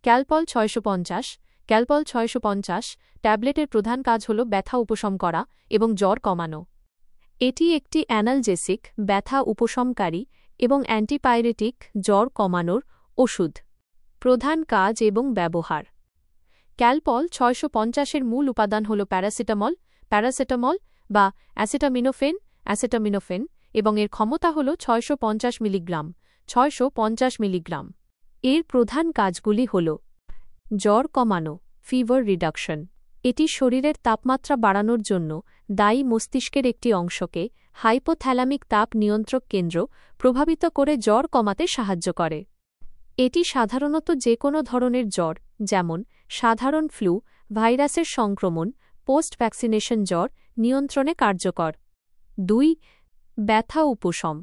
Calpol 650 Calpol 650 ট্যাবলেটের প্রধান কাজ হল ব্যথা উপশম করা এবং জ্বর কমানো। এটি একটি অ্যানালজেসিক, ব্যথা উপশমকারী এবং অ্যান্টিপাইরেটিক জ্বর কমানোর ওষুধ। প্রধান কাজ এবং ব্যবহার। ক্যালপল 650-এর মূল উপাদান হল প্যারাসিটামল বা অ্যাসেটামিনোফেন এবং এর ক্ষমতা হল 650 মিলিগ্রাম। এর প্রধান কাজগুলি হল জ্বর কমানো, ফিভার রিডাকশন। এটি শরীরের তাপমাত্রা বাড়ানোর জন্য দায়ী মস্তিষ্কের একটি অংশকে, হাইপোথ্যালামিক তাপ নিয়ন্ত্রক কেন্দ্র, প্রভাবিত করে জ্বর কমাতে সাহায্য করে। এটি সাধারণত যে কোনো ধরনের জ্বর, যেমন সাধারণ ফ্লু, ভাইরাসের সংক্রমণ, পোস্ট ভ্যাকসিনেশন জ্বর নিয়ন্ত্রণে কার্যকর। 2. ব্যথা উপশম,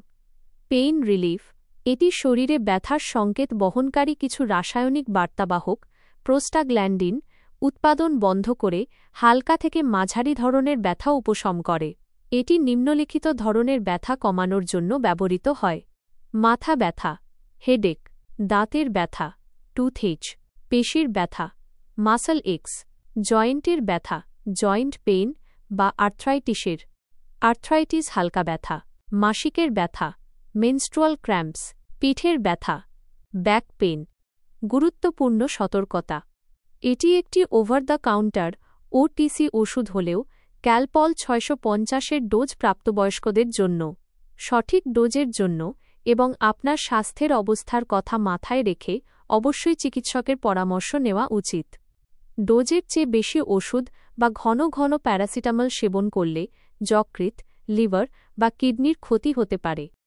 পেইন রিলিফ। এটি শরীরে ব্যথার সংকেত বহনকারী কিছু রাসায়নিক বার্তাবাহক, প্রোস্টাগ্ল্যান্ডিন, উৎপাদন বন্ধ করে হালকা থেকে মাঝারি ধরনের ব্যথা উপশম করে। এটি নিম্নলিখিত ধরনের ব্যথা কমানোর জন্য ব্যবহৃত হয়: মাথা ব্যথা, হেডেক, দাঁতের ব্যথা, টুথএচ, পেশির ব্যথা, মাসল এক্স, জয়েন্টের ব্যথা, জয়েন্ট পেইন বা আর্থ্রাইটিস, হালকা ব্যথা, মাসিকের ব্যথা, মেনস্ট্রুয়াল ক্র্যাম্পস, পিঠের ব্যথা, ব্যাক পেইন। গুরুত্বপূর্ণ সতর্কতা: এটি একটি ওভার দ্য কাউন্টার ওটিসি ওষুধ হলেও ক্যালপল 650-এর ডোজ প্রাপ্তবয়স্কদের জন্য। সঠিক ডোজের জন্য এবং আপনার স্বাস্থ্যের অবস্থার কথা মাথায় রেখে অবশ্যই চিকিৎসকের পরামর্শ নেওয়া উচিত। ডোজের চেয়ে বেশি ওষুধ বা ঘন ঘন প্যারাসিটামল সেবন করলে যকৃৎ, লিভার বা কিডনির ক্ষতি হতে পারে।